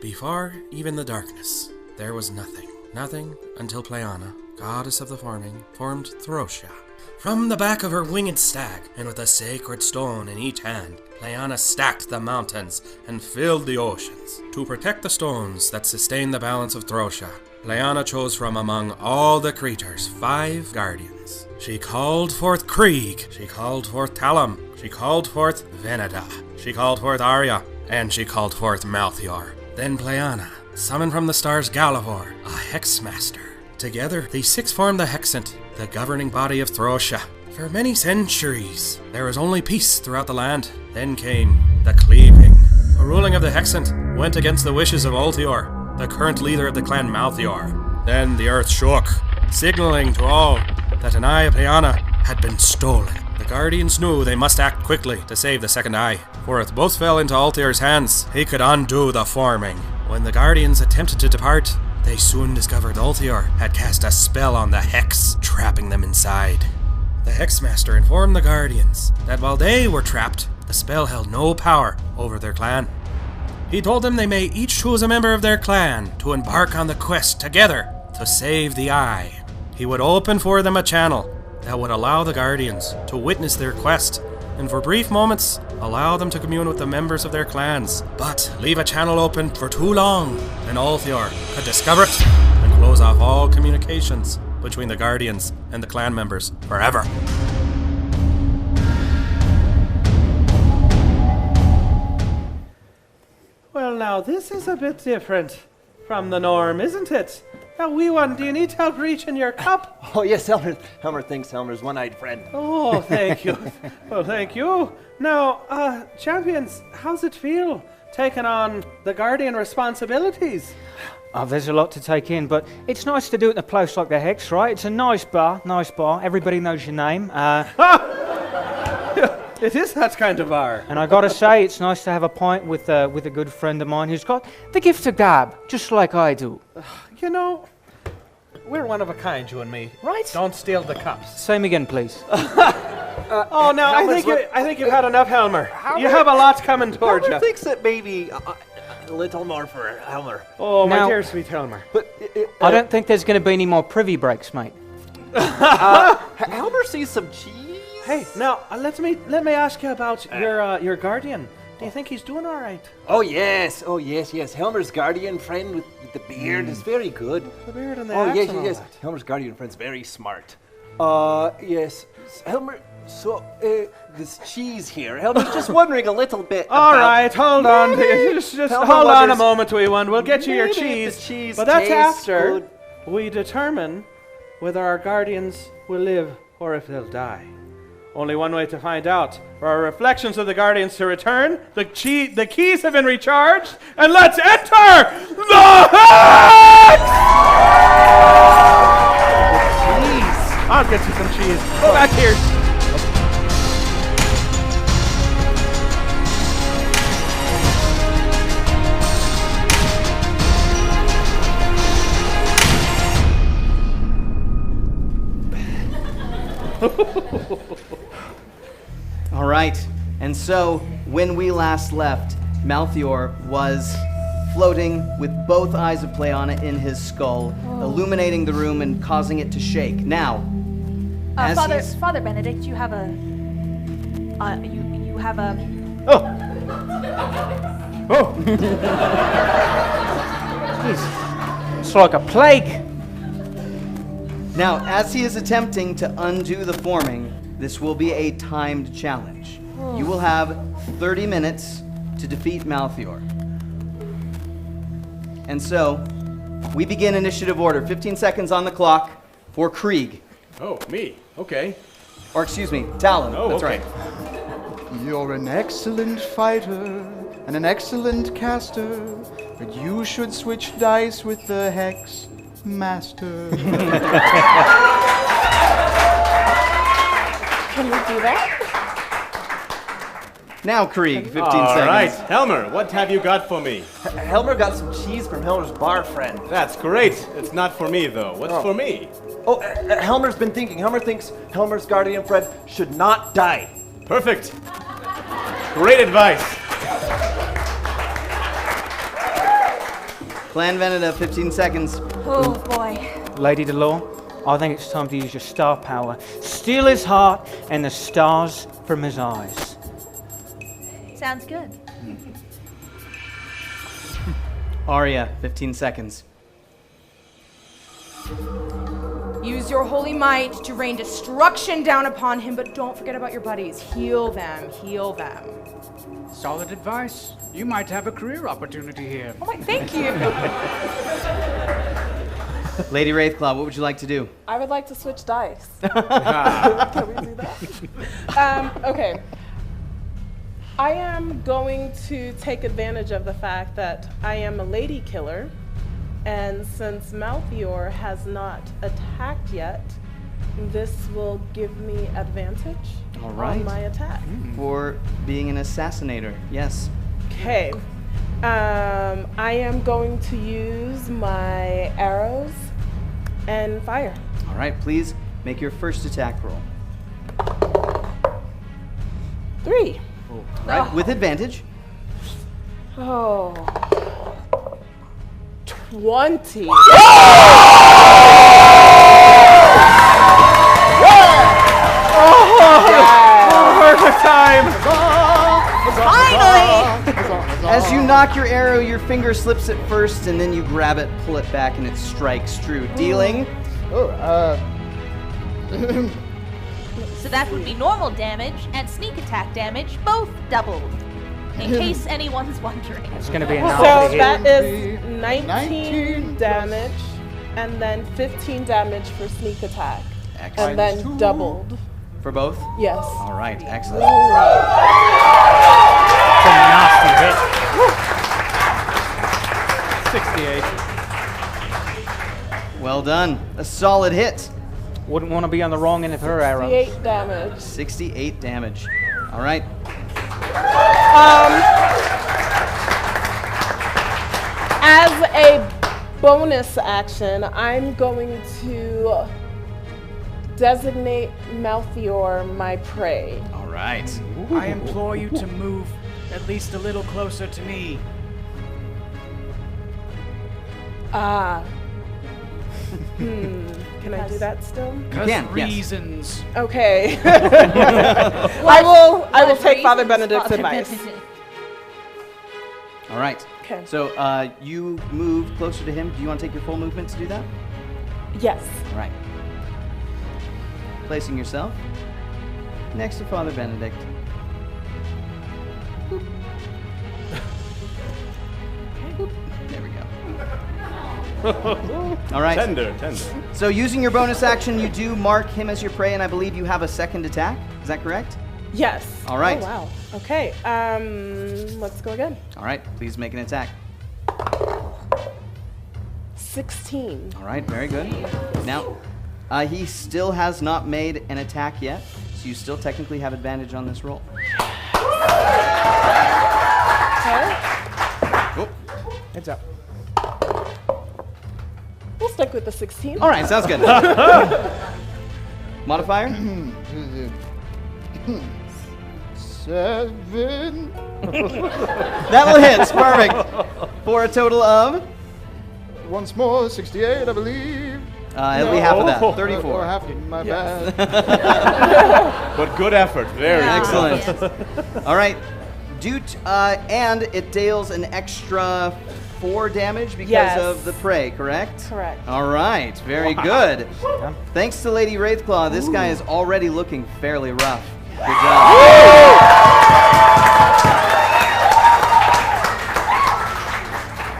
Before even the darkness, there was nothing. Nothing until Pleana, goddess of the forming, formed Throsia. From the back of her winged stag, and with a sacred stone in each hand, Pleana stacked the mountains and filled the oceans. To protect the stones that sustain the balance of Throsia, Pleana chose from among all the creatures 5 guardians. She called forth Krieg, she called forth Talam, she called forth Veneda, she called forth Arya, and she called forth Malthior. Then Pleana summoned from the stars Galavor, a Hexmaster. Together, these 6 formed the Hexant, the governing body of Throsia. For many centuries, there was only peace throughout the land. Then came the Cleaving. The ruling of the Hexant went against the wishes of Malthior, the current leader of the clan Malthior. Then the earth shook, signaling to all that an Eye of Pleana had been stolen. The Guardians knew they must act quickly to save the second eye, for if both fell into Althior's hands, he could undo the forming. When the Guardians attempted to depart, they soon discovered Malthior had cast a spell on the Hex, trapping them inside. The Hexmaster informed the Guardians that while they were trapped, the spell held no power over their clan. He told them they may each choose a member of their clan to embark on the quest together to save the Eye. He would open for them a channel that would allow the Guardians to witness their quest, and for brief moments, allow them to commune with the members of their clans, but leave a channel open for too long, and Malthior could discover it and close off all communications between the Guardians and the clan members forever. Well, now, this is a bit different from the norm, isn't it? Now, wee one, do you need help reaching your cup? Oh, yes, Helmer thinks Helmer's one-eyed friend. Oh, thank you. Well, thank you. Now, champions, how's it feel taking on the Guardian responsibilities? Oh, there's a lot to take in, but it's nice to do it in a place like the Hex, right? It's a nice bar. Everybody knows your name. It is that kind of bar. And I gotta say, it's nice to have a pint with a good friend of mine who's got the gift of gab, just like I do. You know, we're one of a kind, you and me. Right. Don't steal the cups. Same again, please. Oh, no, I think you've had enough, Helmer. You have a lot coming towards you. Helmer thinks that maybe a little more for Helmer. Oh, my Now- dear sweet Helmer. But I don't think there's going to be any more privy breaks, mate. Helmer sees some cheese. Hey, now, let me ask you about your Guardian. Do you think he's doing all right? Oh yes. Helmer's guardian friend with the beard is very good. The beard and the Oh axe yes, and all yes. that. Helmer's guardian friend's very smart. Yes. Helmer, so this cheese here. Helmer's just wondering a little bit. All about right, hold on. maybe Just Helmer hold on a wonders moment, wee one. We'll get you your maybe if cheese. the cheese But that's tastes after good. we determine whether our Guardians will live or if they'll die. Only one way to find out. For our reflections of the Guardians to return, the keys have been recharged, and let's enter the Hex! Cheese. I'll get you some cheese. Go back here. All right, and so when we last left, Malthior was floating with both eyes of Pleana in his skull, illuminating the room and causing it to shake. Now, as he's... Father Benedict, you have a. You have a. Jeez. It's like a plague. Now, as he is attempting to undo the forming, this will be a timed challenge. You will have 30 minutes to defeat Malthior. And so, we begin initiative order. 15 seconds on the clock for Krieg. Oh, me. Okay. Or excuse me, Talon. Oh, That's okay. right. You're an excellent fighter and an excellent caster, but you should switch dice with the Hex Master. Can we do that? Now, Krieg, 15 All seconds. right, Helmer, what have you got for me? Helmer got some cheese from Helmer's bar friend. That's great. It's not for me, though. What's for me? Oh, Helmer's been thinking. Helmer thinks Helmer's guardian friend should not die. Perfect. Great advice. Clan Veneta, 15 seconds. Oh boy. Lady Delore, I think it's time to use your star power. Steal his heart and the stars from his eyes. Sounds good. Arya, 15 seconds. Use your holy might to rain destruction down upon him, but don't forget about your buddies. Heal them, heal them. Solid advice. You might have a career opportunity here. Oh my, thank you. Lady Wraithclaw, what would you like to do? I would like to switch dice. Can we do that? Okay. I am going to take advantage of the fact that I am a lady killer, and since Malthior has not attacked yet, this will give me advantage All right. on my attack. For being an assassinator, yes. Okay. I am going to use my arrows and fire. All right, please make your first attack roll. 3. All right, with advantage. Oh. 20. Perfect time! As you knock your arrow, your finger slips at first, and then you grab it, pull it back, and it strikes true, dealing. So that would be normal damage and sneak attack damage, both doubled. In case anyone's wondering. It's going to be a So nasty hit. that is 19 damage, and then 15 damage for sneak attack. Excellent. And then doubled. For both? Yes. All right, excellent. It's a nasty hit. 68. Well done. A solid hit. Wouldn't want to be on the wrong end of her arrow. 68 damage. 68 damage. All right. As a bonus action, I'm going to designate Malthior my prey. All right. I implore you to move at least a little closer to me. Can I do that still? Because can, yes. reasons. Okay. I will take Father Benedict's advice. All right. Okay. So you move closer to him. Do you want to take your full movement to do that? Yes. All right. Placing yourself next to Father Benedict. Boop. Boop. There we go. All right. Tender. So using your bonus action, you do mark him as your prey, and I believe you have a second attack. Is that correct? Yes. All right. Oh, wow. Okay. Let's go again. All right. Please make an attack. 16. All right. Very good. Now, he still has not made an attack yet, so you still technically have advantage on this roll. Okay. Oh. Heads up. We'll stick with the 16. All right. Sounds good. Modifier? 7. That will hit. Perfect. For a total of? Once more, 68, I believe. It'll be half of that. 34. Or half, my bad. But good effort. Very Excellent. All right. And it deals an extra 4 damage because Yes. of the prey, correct? Correct. All right. Very good. Thanks to Lady Wraithclaw, this guy is already looking fairly rough. Good job.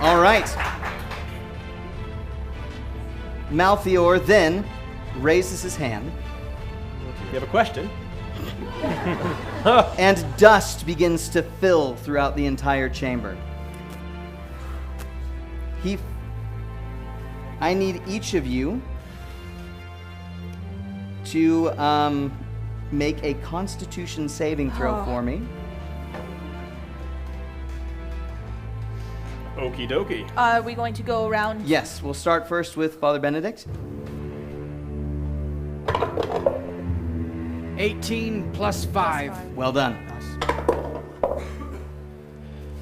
All right. Malthior then raises his hand, You have a question? and dust begins to fill throughout the entire chamber. I need each of you to make a Constitution saving throw for me. Okie dokie. Are we going to go around? Yes, we'll start first with Father Benedict. 18 plus 5. Well done.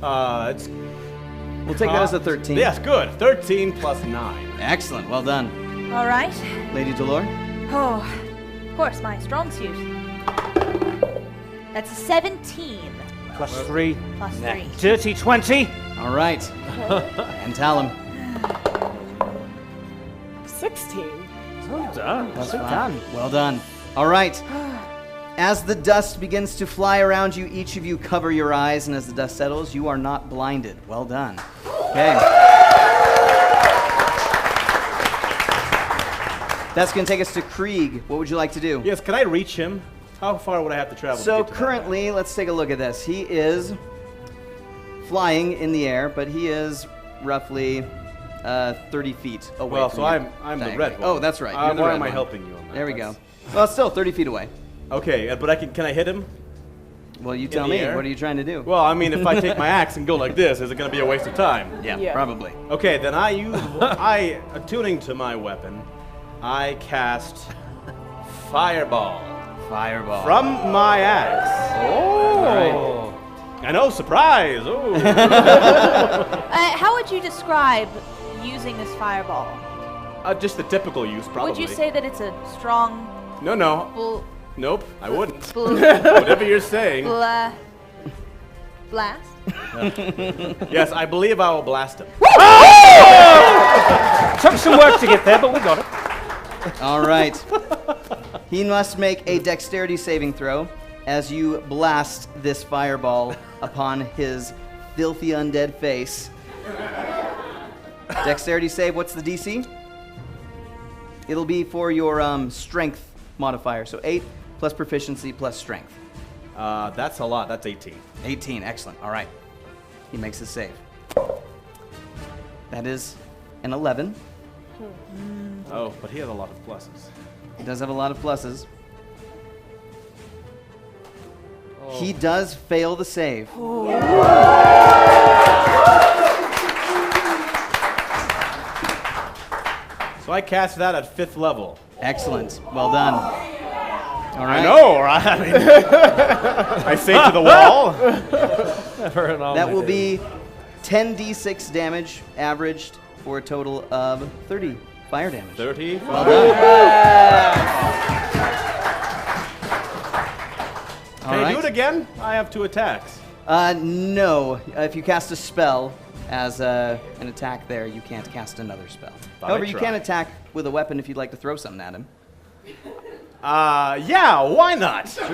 It's We'll take that as a 13. Yes, good. 13 plus 9. Excellent. Well done. All right. Lady Delore? Oh, of course, my strong suit. That's a 17 Plus 3. plus 3. Dirty 20. All right. And Talum. 16. Well done. Plus 5. Well done. All right. As the dust begins to fly around you, each of you cover your eyes, and as the dust settles, you are not blinded. Well done. Okay. That's going to take us to Krieg. What would you like to do? Yes, can I reach him? How far would I have to travel? So to get to currently, let's take a look at this. He is flying in the air, but he is roughly 30 feet away Well, from so you. I'm the Diagonally. red one. Oh, that's right. You're the Why red am I one. helping you on that? There we go. Well, it's still 30 feet away. Okay, but can I hit him? Well, you tell the me. air? What are you trying to do? Well, I mean, if I take my axe and go like this, is it going to be a waste of time? Yeah, probably. Okay, then attuning to my weapon, I cast Fireball. Fireball. From my axe. All right. I know, surprise! Oh. How would you describe using this fireball? Just the typical use, probably. Would you say that it's a strong No. Nope, I wouldn't. Bl- Whatever you're saying. blast? Yes, I believe I will blast him. Took some work to get there, but we got it. All right. He must make a dexterity saving throw as you blast this fireball upon his filthy undead face. Dexterity save, what's the DC? It'll be for your strength modifier. So 8 plus proficiency plus strength. That's a lot. That's 18. 18, excellent. All right. He makes his save. That is an 11. Oh, but he has a lot of pluses. He does have a lot of pluses. He does fail the save. So I cast that at 5th level. Excellent. Well done. All right. I know, right? I mean, I say to the wall. That will be 10d6 damage averaged for a total of 30 fire damage. 30. Well done. Can I do it again? I have 2 attacks. No. If you cast a spell as an attack there, you can't cast another spell. However, you can attack with a weapon if you'd like to throw something at him. Yeah, why not? Sure.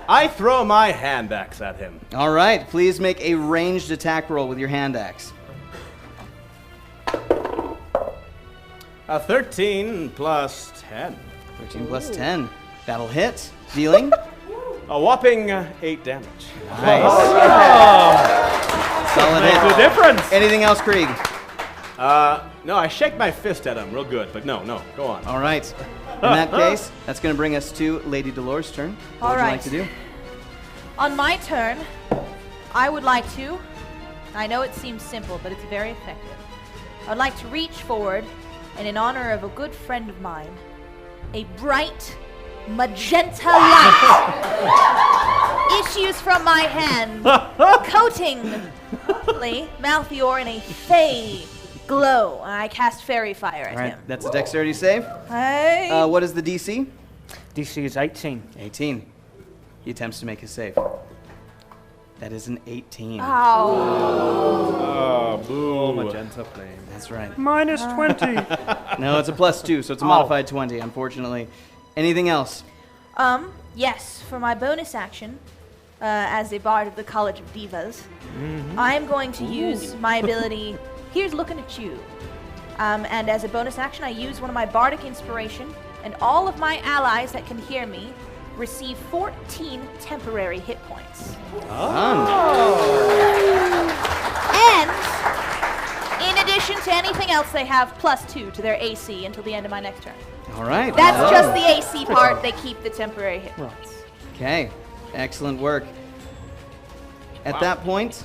I throw my hand axe at him. All right. Please make a ranged attack roll with your hand axe. 13 plus 10. 13 plus 10. That'll hit. Dealing? A whopping 8 damage. Nice. Solid hit. Makes a difference. Anything else, Krieg? No, I shake my fist at him real good, but no, go on. All right. In that case, that's going to bring us to Lady Dolores' turn. What would you like to do? On my turn, I would like to, I know it seems simple, but it's very effective. I'd like to reach forward and in honor of a good friend of mine, a bright magenta light issues from my hand, coating Malthior in a fey glow. I cast fairy fire at him. That's a dexterity save. Hey. What is the DC? DC is 18. 18. He attempts to make his save. That is an 18. Oh. Boo. Magenta flame. That's right. Minus 20. No, it's a +2, so it's a modified 20, unfortunately. Anything else? Yes, for my bonus action, as a bard of the College of Divas, I am going to use my ability, here's looking at you. And as a bonus action, I use one of my bardic inspiration, and all of my allies that can hear me receive 14 temporary hit points. And in addition to anything else, they have +2 to their AC until the end of my next turn. All right. That's just the AC part. They keep the temporary hit points. Okay. Excellent work. At that point,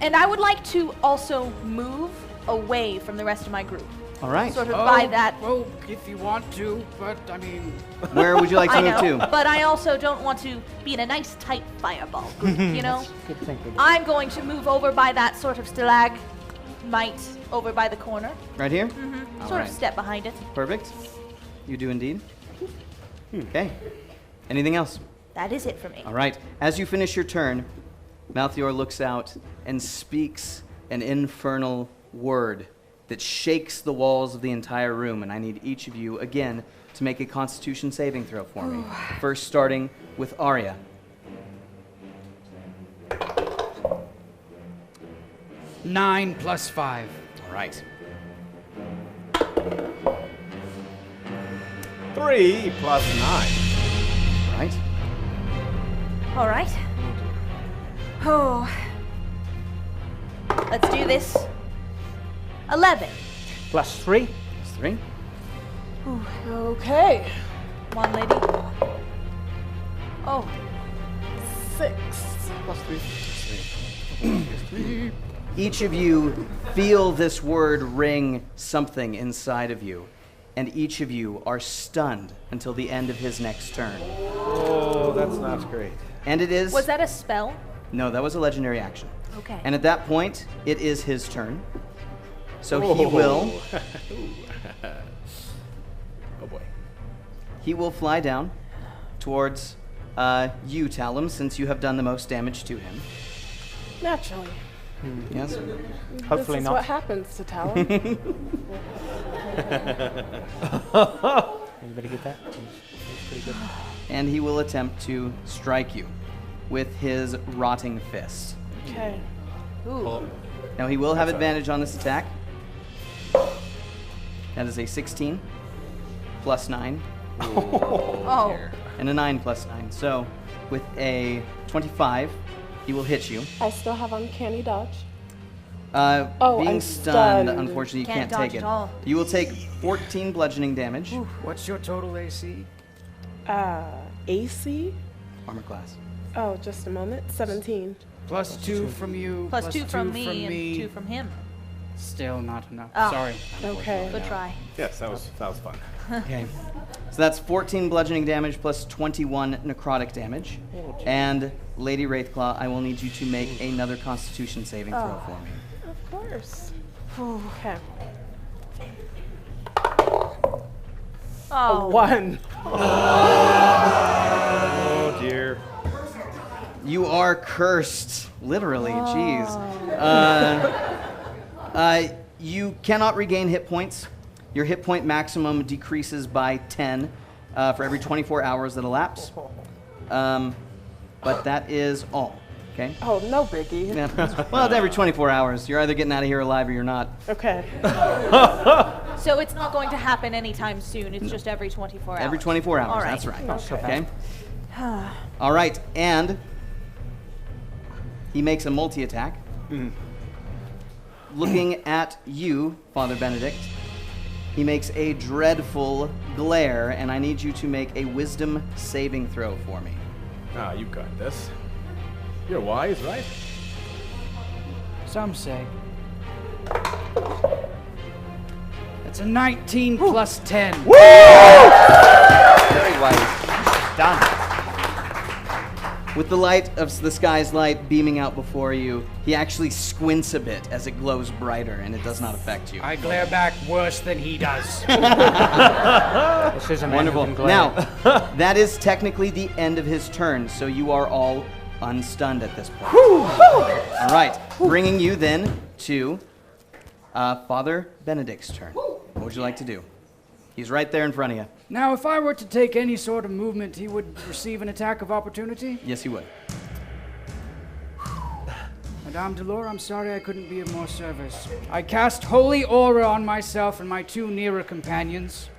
And I would like to also move away from the rest of my group. All right. Sort of by that. Well, if you want to, but I mean. Where would you like to I move know, to? but I also don't want to be in a nice tight fireball group, you know? Good thinking. I'm going to move over by that sort of stalagmite over by the corner. Right here? Sort right. of step behind it. Perfect. You do indeed. Okay. Anything else? That is it for me. All right. As you finish your turn, Malthior looks out and speaks an infernal word that shakes the walls of the entire room, and I need each of you, again, to make a Constitution saving throw for me. First, starting with Arya. 9 + 5. All right. 3 + 9. All right. All right. Oh. Let's do this. 11. +3. That's 3. Okay. Come on, lady. Oh. 6. Each of you feel this word ring something inside of you, and each of you are stunned until the end of his next turn. Oh, that's not great. And it is... Was that a spell? No, that was a legendary action. Okay. And at that point, it is his turn. So he will... Oh boy. He will fly down towards you, Talum, since you have done the most damage to him. Naturally. Yes? Hopefully This is not. what happens to Talon. Anybody get that? That's pretty good. And he will attempt to strike you with his rotting fist. Okay. Ooh. Now he will have advantage on this attack. That is a 16 + 9 Oh. and a 9 + 9. So with a 25, he will hit you. I still have uncanny dodge. Being I'm stunned, stunned. unfortunately, you Can't can't take dodge it. at all. You will take 14 bludgeoning damage. What's your total AC? AC? Armor class. Oh, just a moment. 17. +2 from you. Plus 2 from +2 me and 2 from him. Still not enough. Oh. Sorry. Okay. Good try. Yes, that was fun. Okay. So that's 14 bludgeoning damage plus 21 necrotic damage. And Lady Wraithclaw, I will need you to make another Constitution saving throw for me. Of course. Okay. Oh. 1. Oh dear. You are cursed, literally. Jeez. You cannot regain hit points. Your hit point maximum decreases by 10 for every 24 hours that elapse. But that is all. Okay. Oh, no biggie. Yeah. Well, every 24 hours, you're either getting out of here alive or you're not. Okay. So it's not going to happen anytime soon. It's just every 24 hours. Every 24 hours. All right. That's right. Not so bad. Okay. All right, and he makes a multi-attack. Looking at you, Father Benedict, he makes a dreadful glare, and I need you to make a wisdom saving throw for me. Ah, you got this. You're wise, right? Some say. It's a 19 + 10. Very wise. Done. With the light of the sky's light beaming out before you, he actually squints a bit as it glows brighter, and it does not affect you. I glare back worse than he does. This is a man Wonderful. who can glare. Now, that is technically the end of his turn, so you are all unstunned at this point. All right, bringing you then to Father Benedict's turn. What would you like to do? He's right there in front of you. Now, if I were to take any sort of movement, he would receive an attack of opportunity? Yes, he would. Madame Delore, I'm sorry I couldn't be of more service. I cast Holy Aura on myself and my 2 nearer companions.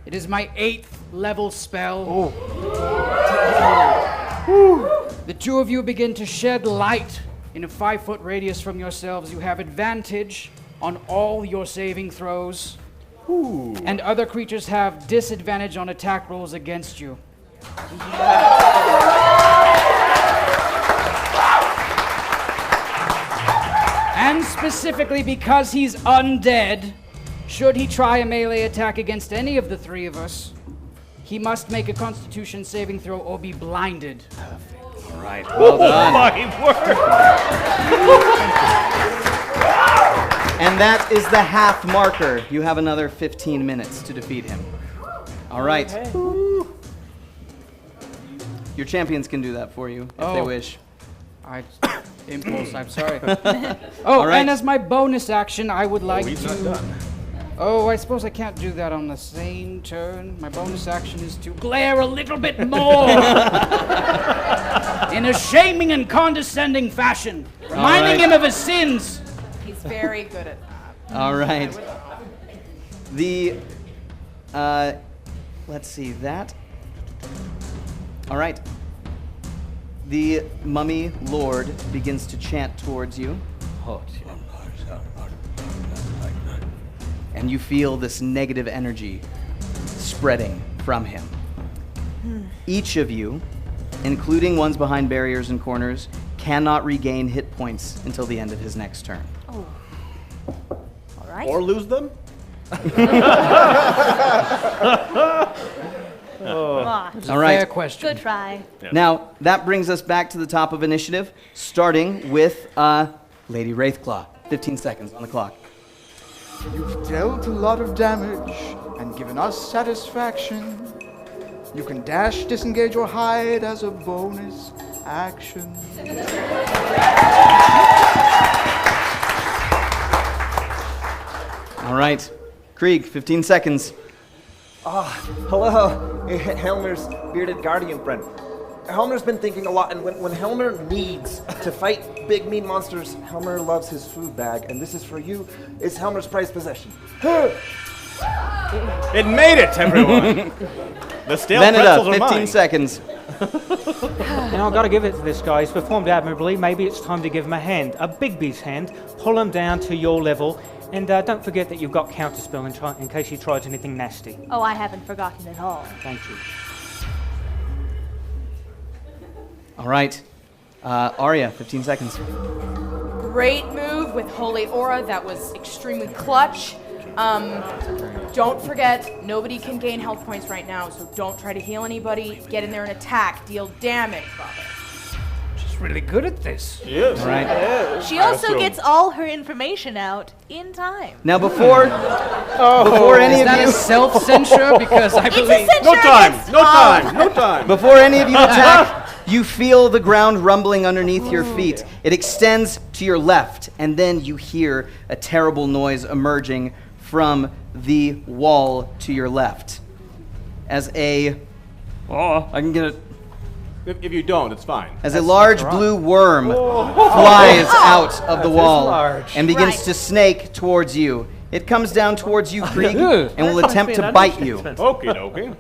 It is my 8th level spell. The 2 of you begin to shed light in a 5-foot radius from yourselves. You have advantage on all your saving throws. And other creatures have disadvantage on attack rolls against you. And specifically because he's undead, Should he try a melee attack against any of the three of us, he must make a Constitution saving throw or be blinded. All right, well done. My word! And that is the half marker. You have another 15 minutes to defeat him. All right. Okay. Your champions can do that for you if they wish. Impulse, I'm sorry. All right. And as my bonus action, I would like he's to... not done. Oh, I suppose I can't do that on the same turn. My bonus action is to glare a little bit more in a shaming and condescending fashion, reminding him of his sins. He's very good at that. All right. The, let's see, that. All right. The mummy lord begins to chant towards you. And you feel this negative energy spreading from him. Each of you, including ones behind barriers and corners, cannot regain hit points until the end of his next turn. Oh. All right. Or lose them? Ah, All right. Fair question. good try. Now, that brings us back to the top of initiative, starting with Lady Wraithclaw. 15 seconds on the clock. You've dealt a lot of damage and given us satisfaction. You can dash, disengage, or hide as a bonus action. All right. Krieg, 15 seconds. Hello, Helmer's bearded guardian friend. Helmer's been thinking a lot, and when Helmer needs to fight big mean monsters, Helmer loves his food bag, and this is for you. It's Helmer's prized possession. It made it, everyone! The stale Veneta, pretzels are 15 mine. seconds. And I've got to give it to this guy. He's performed admirably. Maybe it's time to give him a hand. A big beast hand. Pull him down to your level. And don't forget that you've got counterspell in case he tries anything nasty. Oh, I haven't forgotten at all. Thank you. All right. Arya, 15 seconds. Great move with Holy Aura. That was extremely clutch. Don't forget, nobody can gain health points right now, so don't try to heal anybody. Get in there and attack. Deal damage, brother. She's really good at this. Yes. All right. She also gets all her information out in time. Now, before any Is of that you... a self-censure? Because I It's a believe... censure No time! against No all. time! No time! Before any of you attack, you feel the ground rumbling underneath your feet. It extends to your left, and then you hear a terrible noise emerging from the wall to your left. As a... Oh, I can get it. If you don't, it's fine. As a large blue worm flies out of the wall large. and begins Right. to snake towards you. It comes down towards you, Krieg, and will attempt to bite you. Okie dokie.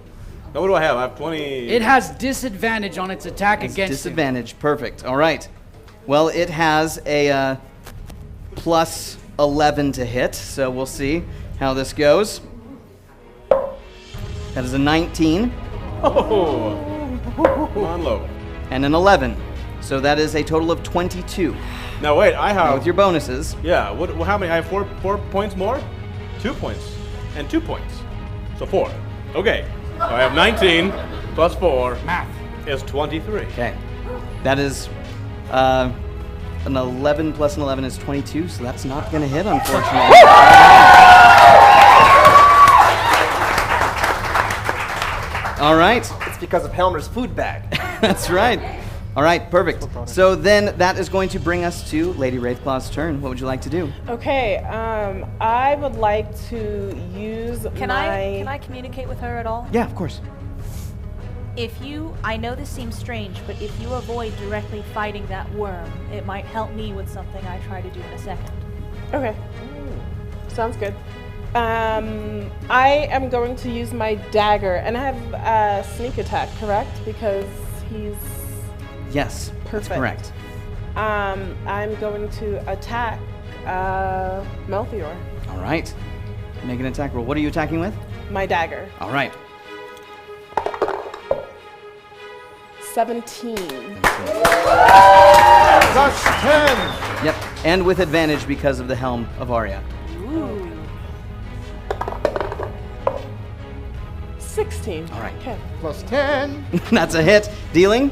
Now, what do I have? I have 20. It has disadvantage on its attack It's against him. disadvantage. Perfect. All right. Well, it has a plus 11 to hit, so we'll see how this goes. That is a 19 Oh! Come on, low. and an 11. So that is a total of 22. Now, wait, I Now, have. with your bonuses, Yeah, how many? I have four points more? 2 points. And 2 points. So 4. Okay. So I have 19 plus 4 Math. is 23. okay. That is an 11 plus an 11 is 22, so that's not going to hit, unfortunately. All right. It's because of Helmer's food bag. That's right. All right, perfect. So then that is going to bring us to Lady Wraithclaw's turn. What would you like to do? Okay, I would like to use Can I communicate with her at all? Yeah, of course. I know this seems strange, but if you avoid directly fighting that worm, it might help me with something I try to do in a second. Okay. Sounds good. I am going to use my dagger, and I have sneak attack, correct? Because he's Yes, that's Perfect. correct. I'm going to attack Malthior. All right. Make an attack roll. What are you attacking with? My dagger. All right. 17. Plus 10. Yep. And with advantage because of the helm of Arya. 16. All right. Okay. Plus 10. That's a hit. Dealing?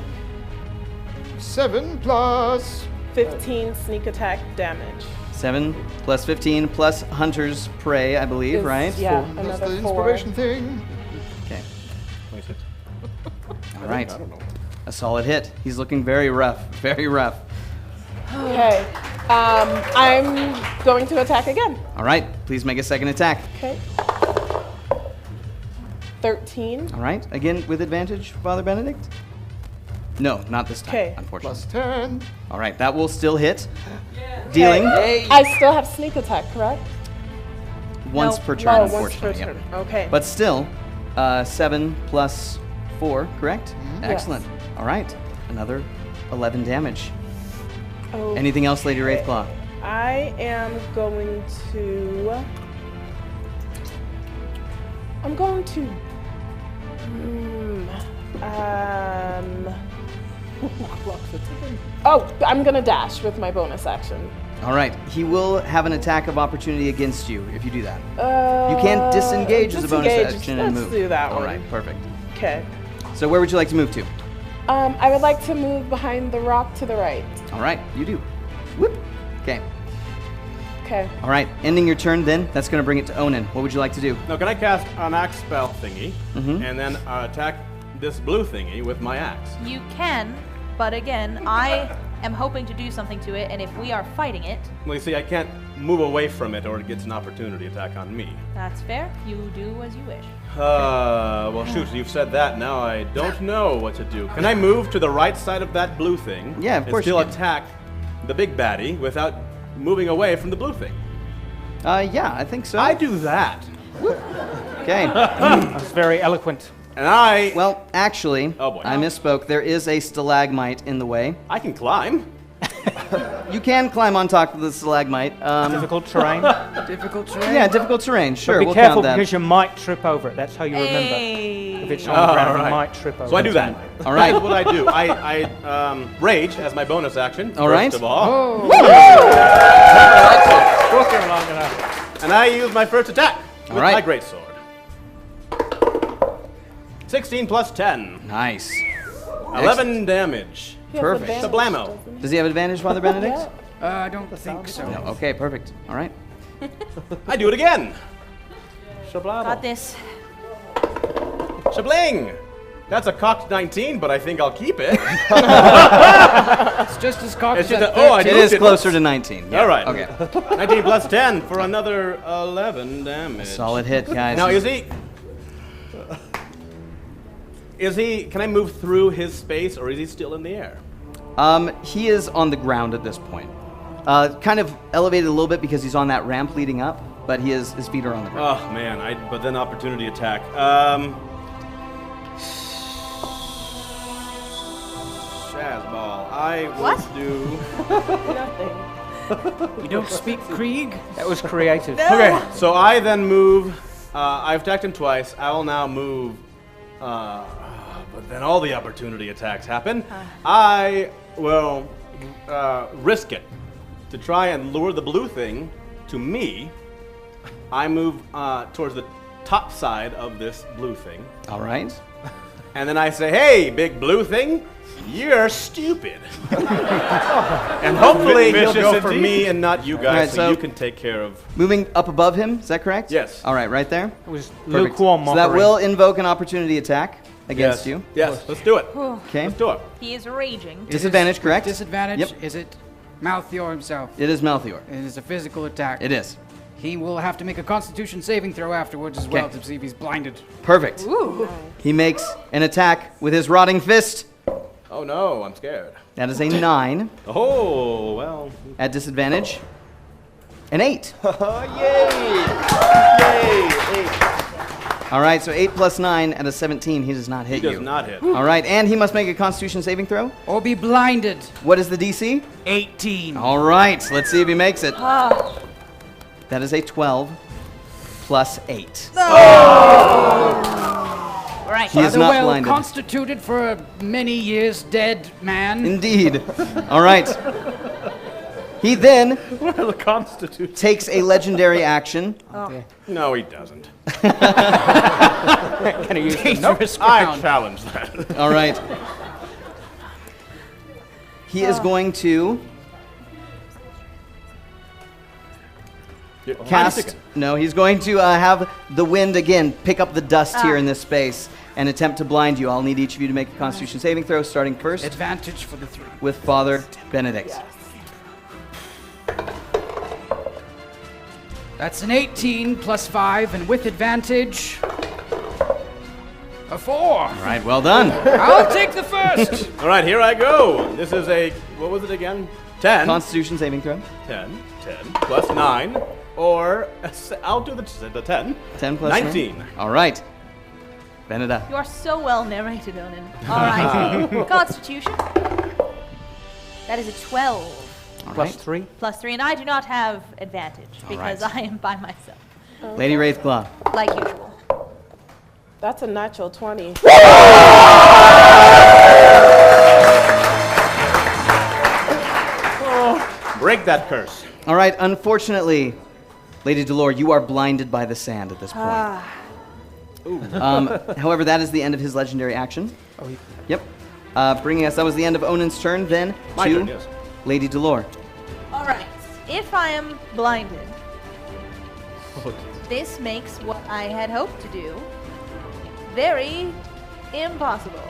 7 plus 15 sneak attack damage. 7 plus 15 plus Hunter's Prey, I believe, Is- right? Yeah, That's another the 4. inspiration thing. Okay. 26. All right. I don't know. A solid hit. He's looking very rough. Very rough. Okay. I'm going to attack again. All right. Please make a second attack. Okay. 13. All right. Again with advantage, Father Benedict? No, not this time, Okay. unfortunately. Plus 10. All right. That will still hit. Dealing I still have sneak attack, correct? once No. per turn, Oh, once per unfortunately. turn. Yep. Okay. But still, 7 plus 4, correct? Excellent. All right. Another 11 damage. Oh, Anything else, Lady Wraithclaw? I am going to. I'm going to. Oh, I'm gonna dash with my bonus action. All right. He will have an attack of opportunity against you if you do that. You can disengage as a bonus disengage. action and Let's move. do that All one. right. Perfect. Okay. So where would you like to move to? I would like to move behind the rock to the right. All right. You do. Whoop. Okay. Okay. All right. Ending your turn then. That's going to bring it to Onan. What would you like to do? Now, can I cast an axe spell thingy Mhm. and then attack this blue thingy with my axe? You can, but again, I am hoping to do something to it, and if we are fighting it, Well, you see, I can't move away from it or it gets an opportunity attack on me. that's fair. You do as you wish. Well, shoot, you've said that. Now I don't know what to do. Can I move to the right side of that blue thing? Yeah, of and course still you can. attack the big baddie without moving away from the blue thing? Yeah, I think so. I do that. Okay. That's very eloquent. And I... Well, actually, Oh, boy. I misspoke. There is a stalagmite in the way. I can climb. You can climb on top of the stalagmite. Difficult terrain. Difficult terrain. Yeah, difficult terrain. Sure, But be we'll careful count that. because you might trip over it. That's how you remember. If it's on the Oh, ground, right. you might trip over So I do it. that. All right. That's what I do. I rage as my bonus action. All first right. of all. Long enough. And I use my first attack with right. my greatsword. 16 plus 10. Nice. 11 damage. He has Perfect. advantage, Sublamo. doesn't he? Does he have advantage, Father Benedict? I don't think so. No. Okay, perfect. All right. I do it again. Got this. Shabling. That's a cocked 19, but I think I'll keep it. It's just as cocked It's as just that a- oh, I It moved is closer to 19. Yeah. All right. Okay. 19 plus 10 for another 11 damage. Solid hit, guys. Now, is he... Can I move through his space, or is he still in the air? He is on the ground at this point. Kind of elevated a little bit because he's on that ramp leading up, but his feet are on the ground. Oh, man. But then opportunity attack. Shazball. I will do... Nothing. You don't speak Krieg? That was creative. Okay, so I then move. I've attacked him twice. I will now move. But then all the opportunity attacks happen. I will risk it to try and lure the blue thing to me. I move towards the top side of this blue thing. All right. And then I say, hey, big blue thing, you're stupid. And hopefully he'll go for me and not you guys, Alright, so so- you can take care of... Moving up above him, is that correct? Yes. All right, right there. It was Perfect. lukewarm So that mockery. will invoke an opportunity attack against Yes. you. Yes, let's do it. Okay. Let's do it. He is raging. Disadvantage, correct? Disadvantage? Yep. Is it Malthior himself? It is Malthior. It is a physical attack. It is. He will have to make a Constitution saving throw afterwards as well to see if he's blinded. Perfect. He makes an attack with his rotting fist. Oh no, I'm scared. That is a 9 Oh, well. at disadvantage. An 8. All right, so 8 plus 9 at a 17. He does not hit He you. does not hit. All right, and he must make a Constitution saving throw. Or be blinded. What is the DC? 18. All right, let's see if he makes it. That is a 12 plus 8. Right. He is Rather not well blinded. constituted for a many years dead man. Indeed. All right. He then Well, constitute. takes a legendary action. No, he doesn't. Can I use the Dangerous I ground. challenge that. All right. He is going to cast. No, he's going to have the wind again pick up the dust here in this space and attempt to blind you. I'll need each of you to make a Constitution saving throw, starting first Advantage for the 3. with Father Benedict. That's an 18 plus 5, and with advantage, a 4. All right, well done. I'll take the first. All right, here I go. This is a, what was it again? 10. Constitution saving throw. 10 plus 9, or I'll do the 10. 10 plus 19. 9. All right. Benedict. You are so well narrated, Onan. All right. Constitution. That is a 12 All Plus right. 3. plus 3, and I do not have advantage because right. I am by myself, Lady Wraithclaw. like usual. That's a natural 20. Break that curse. All right, unfortunately, Lady Delore, you are blinded by the sand at this point. However, that is the end of his legendary action. Oh, Yep. Bringing us, that was the end of Onan's turn, then My to turn, yes. Lady Delore. All right. If I am blinded, this makes what I had hoped to do very impossible.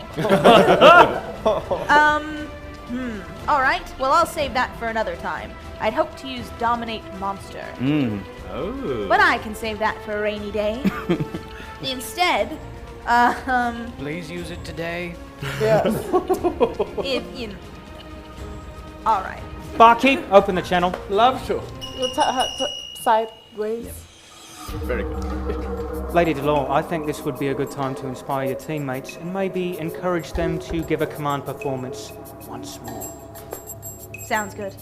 All right. Well, I'll save that for another time. I'd hoped to use Dominate Monster, Oh. but I can save that for a rainy day. Instead, Please use it today. if you. All right. Barkeep, open the channel. Love to. Sideways. Very good. Lady Delore, I think this would be a good time to inspire your teammates and maybe encourage them to give a command performance once more. Sounds good.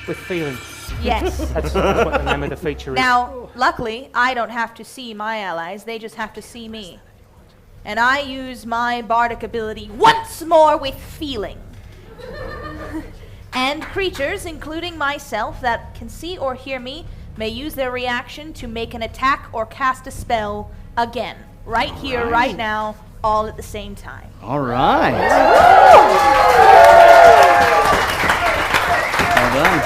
With feeling. Yes. That's what the name of the feature is. Now, luckily, I don't have to see my allies, they just have to see me. And I use my bardic ability once more with feeling. And creatures, including myself, that can see or hear me, may use their reaction to make an attack or cast a spell again. Right here, right now, all at the same time. All right. Well done.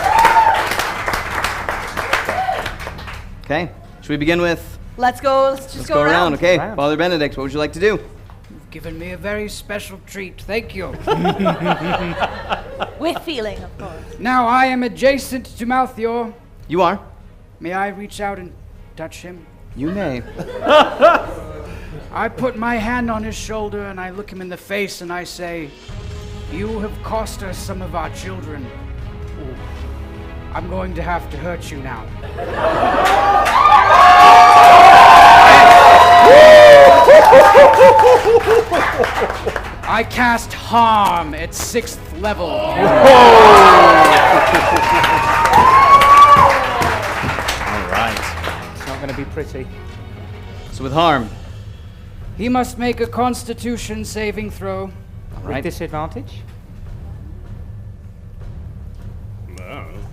Okay. Should we begin with? Let's just Let's go around. Okay. Round. Father Benedict, what would you like to do? You've given me a very special treat. Thank you. With feeling, of course. Now I am adjacent to Malthior. You are. May I reach out and touch him? You may. I put my hand on his shoulder and I look him in the face and I say, "You have cost us some of our children. Ooh. I'm going to have to hurt you now." I cast Harm at 6th level. All right. It's not going to be pretty. So with harm. He must make a Constitution saving throw. All With right. disadvantage?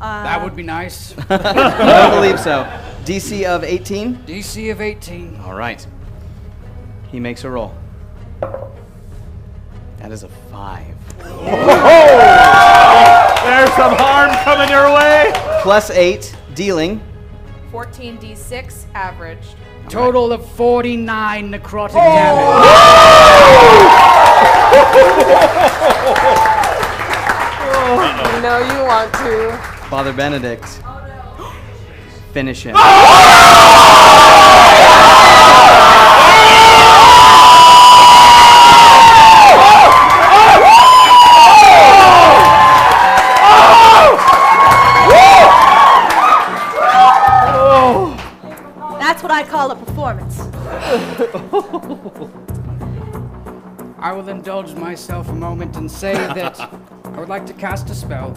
That would be nice. I believe so. DC of 18. DC of 18. All right. He makes a roll. That is a 5. There's some harm coming your way. Plus 8, dealing. 14d6 averaged. Total of 49 necrotic damage. You know you want to. Father Benedict. Finish him. That's what I call a performance. I will indulge myself a moment and say that I would like to cast a spell.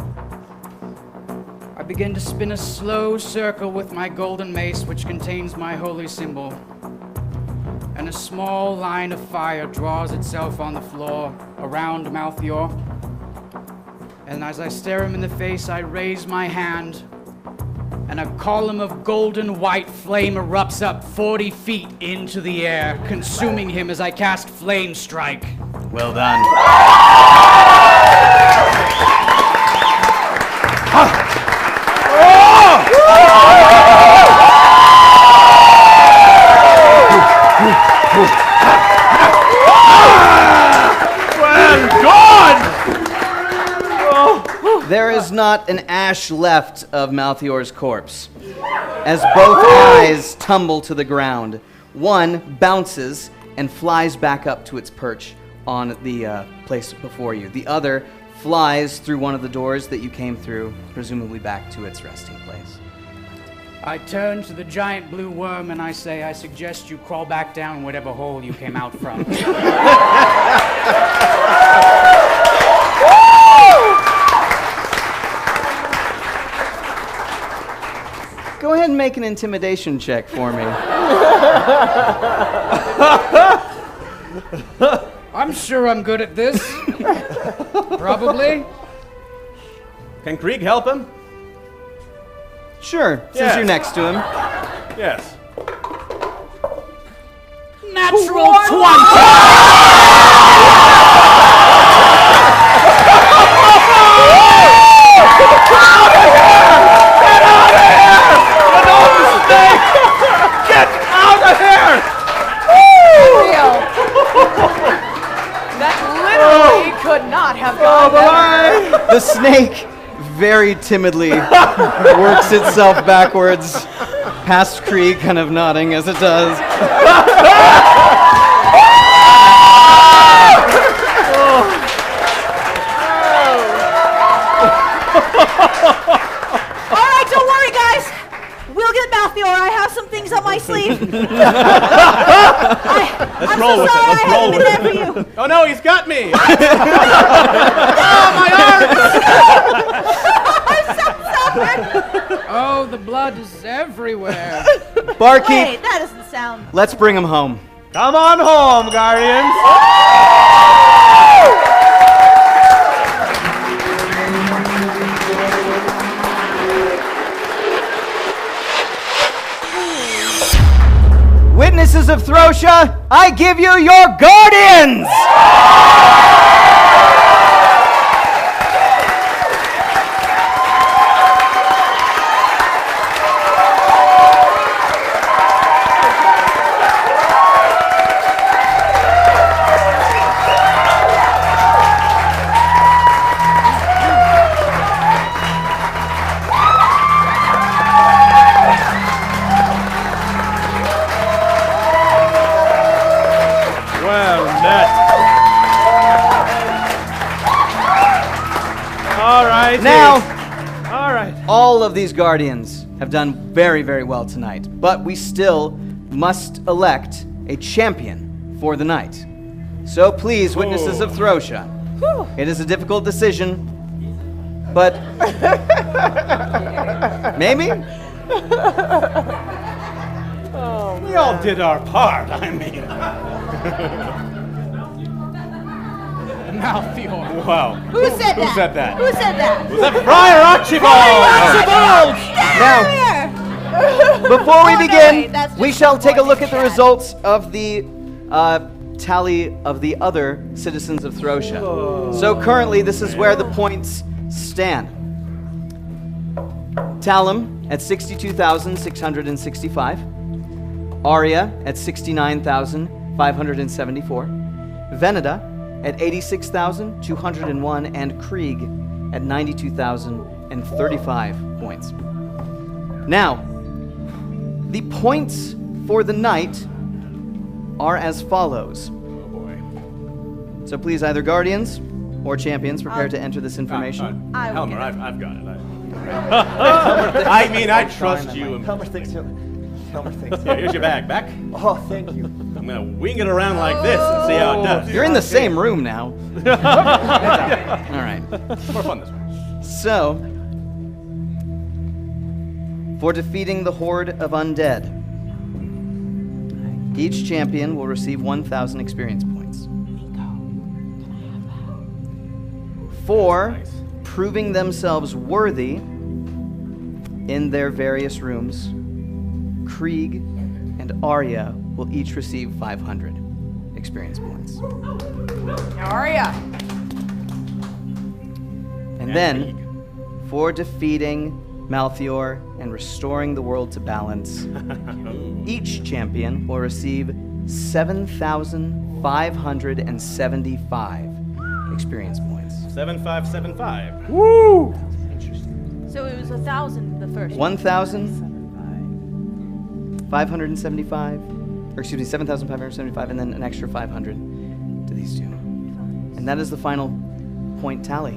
I begin to spin a slow circle with my golden mace, which contains my holy symbol. And a small line of fire draws itself on the floor around Malthior. And as I stare him in the face, I raise my hand, and a column of golden white flame erupts up 40 feet into the air, consuming him as I cast Flame Strike. Well done. There is not an ash left of Malthior's corpse, as both eyes tumble to the ground. One bounces and flies back up to its perch on the place before you. The other flies through one of the doors that you came through, presumably back to its resting place. I turn to the giant blue worm and I say, I suggest you crawl back down whatever hole you came out from. Go ahead and make an intimidation check for me. I'm sure I'm good at this. Probably. Can Krieg help him? Sure, since Yes. you're next to him. Yes. Natural 20! That literally could not have gone better. The snake very timidly works itself backwards, past Krieg, kind of nodding as it does. All right, don't worry, guys. We'll get Malthior. I have some things up my sleeve. I'm roll so with it. sorry Let's I roll haven't with been there for you. Oh no, he's got me! I'm so sorry. Oh, the blood is everywhere. Barkeep, Wait, that doesn't sound... let's bring him home. Come on home, Guardians. Witnesses of Throsha, I give you your guardians! Well met. All right. Now, All right. all of these guardians have done very, very well tonight, but we still must elect a champion for the night. So please, witnesses of Throsha, it is a difficult decision, but maybe? We all did our part, I mean. Malthior. Wow. Who said that? Who said that? Who said that? Was that Friar Archibald? Now, before we Oh, no, begin, wait, that's we just shall the take a morning look at the chat. results of the tally of the other citizens of Throsha. So currently, this is where the points stand. Talum at 62,665. Arya at 69,574. Veneda at 86,201. And Krieg at 92,035 points. Now, the points for the night are as follows. Oh boy. So please, either guardians or champions, prepare to enter this information. I will Helmer, get it. I've got it. I mean, I trust you. Helmer thinks he'll. Helmer thinks. Yeah, here's your bag. Back. Oh, thank you. I'm gonna wing it around like this and see how it does. You're in the same room now. All right. More fun this way. So, for defeating the horde of undead, each champion will receive 1,000 experience points. For proving themselves worthy in their various rooms, Krieg and Arya will each receive 500 experience points. Arya. And then, for defeating Malthior and restoring the world to balance, each champion will receive 7,575 experience points. 7575. Woo! So it was 1,000 the first. 1,575, or excuse me, 7,575, and then an extra 500 to these two. And that is the final point tally.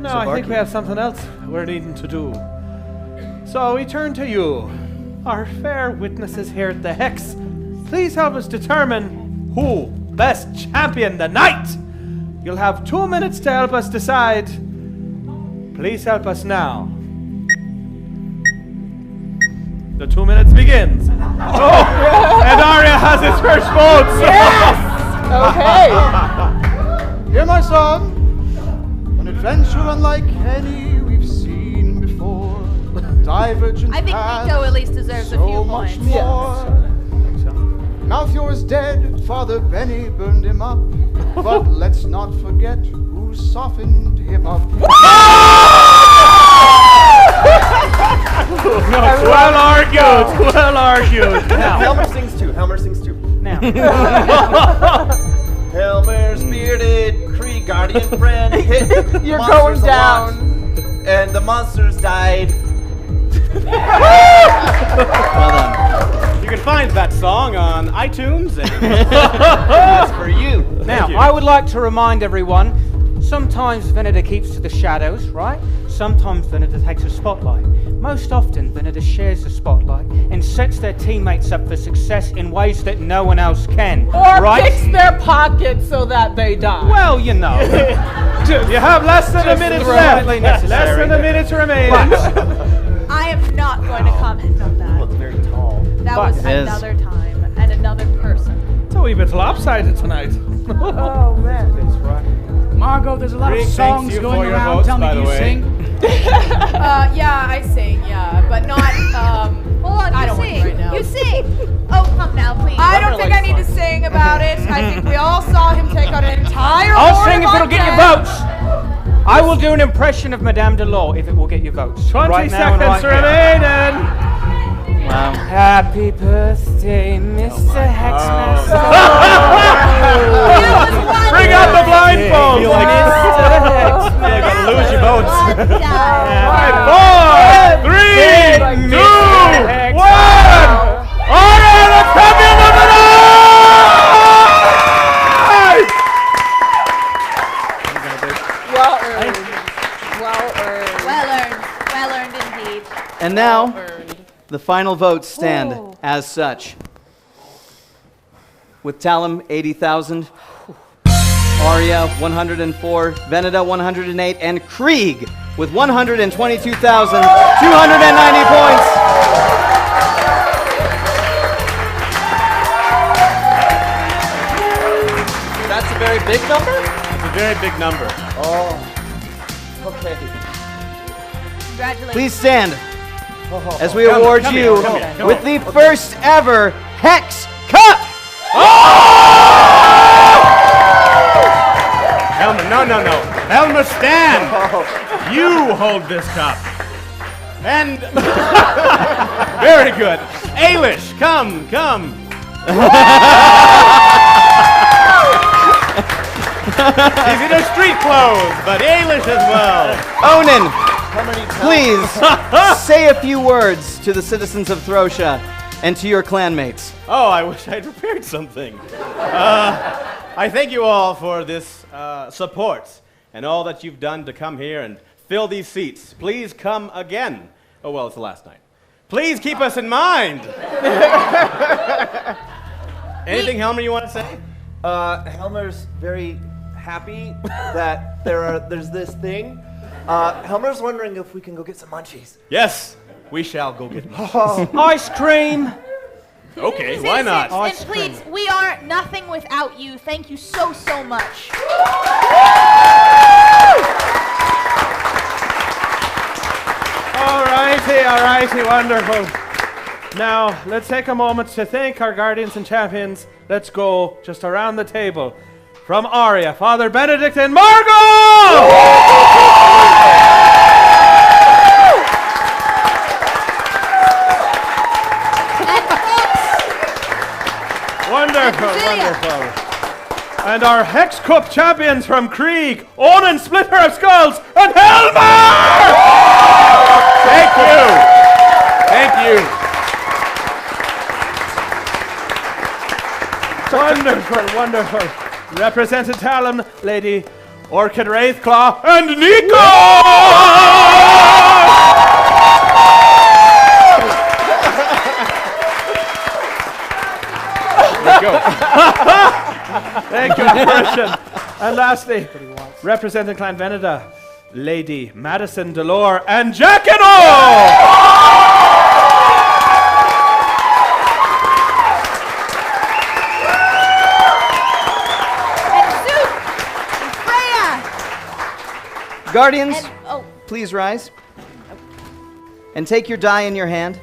No, So I think Barkeep. we have something else we're needing to do. So we turn to you, our fair witnesses here at the Hex. Please help us determine who best champion the night. You'll have 2 minutes to help us decide. Please help us now. The 2 minutes begins. Oh, and Arya has his first vote. Okay. Hear my song. An adventure unlike any we've seen before. Divergent I think paths, Nico at least deserves a so few much points. more. Malthior is dead, Father Benny burned him up. But let's not forget who softened him up. Well argued. Well argued. Now, Helmer sings too. Helmer sings too. Now, Helmer's bearded Kree guardian friend hit You're monsters going a lot, down. and the monsters died. Well done. You can find that song on iTunes. And That's for you. now you. I would like to remind everyone, sometimes Venator keeps to the shadows, right? Sometimes Venator takes a spotlight. Most often, Venator shares the spotlight and sets their teammates up for success in ways that no one else can, Or right? picks their pockets so that they die. Well, you know. You have less than a minute left. remotely Less necessary. than a minute remaining. I am not going to comment on that. Very tall. That But- was Yes. another time and another person. It's a wee bit lopsided tonight. Oh, man. That's right. Margot, there's a lot Rick, of thanks songs you going for your around. votes, Tell me, by do the you way. sing? Yeah, I sing, yeah, but not, Hold on, I you don't want to sing. right now. You sing. Oh, come now, please. I don't think I need to sing about it. I think we all saw him take out an entire I'll horde sing if of it'll get your undead. votes. I will do an impression of Madame Delors if it will get your votes. 20 right now and seconds right here. remaining. Wow. Happy birthday, Mr. Hexmaster. Bring out the blindfold. feel like Mr. you're gonna lose your votes. 5, 4, 3, 2, 1. Arya, the champion of the night! Well earned. Well earned. Well earned indeed. And now, Earned. the final votes stand as such. With Talum, 80,000. Arya, 104. Veneda, 108. And Krieg, with 122,290 points. That's a very big number? It's a very big number. Oh. Okay. Congratulations. Please stand as we Come, award come you here, come here, come with here. the first ever Hex Cup. Helmer, no. Helmer, stand. You hold this cup. And very good. Ailish, come. He's in his street clothes, but Ailish as well. Onan, How many times? please say a few words to the citizens of Throsha and to your clanmates. Oh, I wish I'd prepared something. I thank you all for this support and all that you've done to come here and fill these seats. Please come again. Oh, well, it's the last night. Please keep us in mind. Anything, Helmer, you want to say? Helmer's very happy that there's this thing. Helmer's wondering if we can go get some munchies. Yes, we shall go get them. Ice cream. Okay, why not? And please, we are nothing without you. Thank you so much. Alrighty, wonderful. Now, let's take a moment to thank our guardians and champions. Let's go just around the table. From Aria, Father Benedict, and Margot! Wonderful, wonderful. And our Hex Cup champions from Krieg, Onan Splitter of Skulls, and Helmer! Thank you. Thank you. Wonderful, wonderful. Represented Talon, Lady Orchid Wraithclaw, and Nico! Go. Thank you, Christian. And lastly, representing Clan Veneda, Lady Madison Delore and Jackano! Guardians, And, please rise. And take your die in your hand.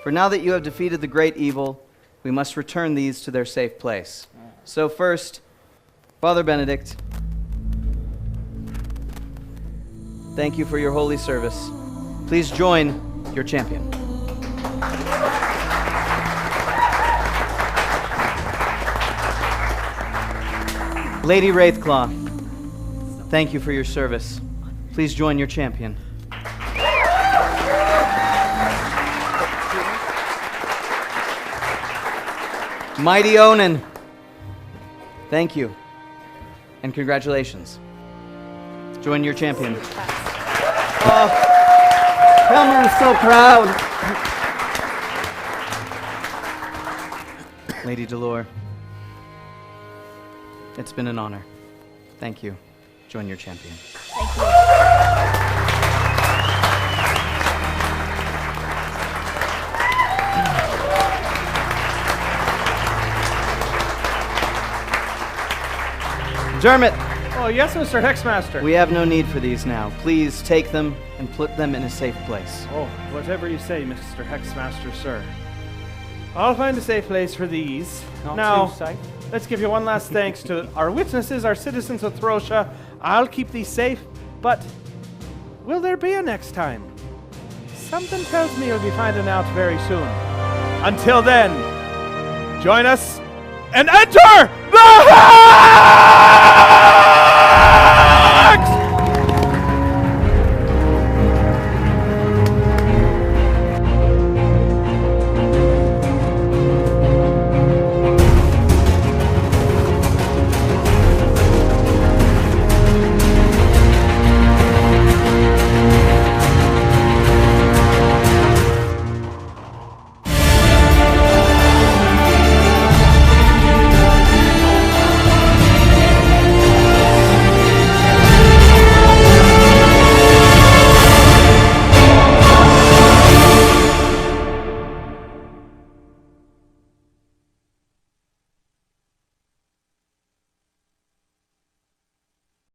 For now that you have defeated the great evil, we must return these to their safe place. So first, Father Benedict, thank you for your holy service. Please join your champion. Lady Wraithclaw, thank you for your service. Please join your champion. Mighty Onan, thank you, and congratulations. Join your champion. Oh, Helmer is so proud. Lady Delore, it's been an honor. Thank you. Join your champion. Thank you. Dermot! Oh, yes, Mr. Hexmaster. We have no need for these now. Please take them and put them in a safe place. Oh, whatever you say, Mr. Hexmaster, sir. I'll find a safe place for these. Not now, too safe. let's give you one last thanks to our witnesses, our citizens of Throsha. I'll keep these safe, but will there be a next time? Something tells me you'll be finding out very soon. Until then, join us and enter the house!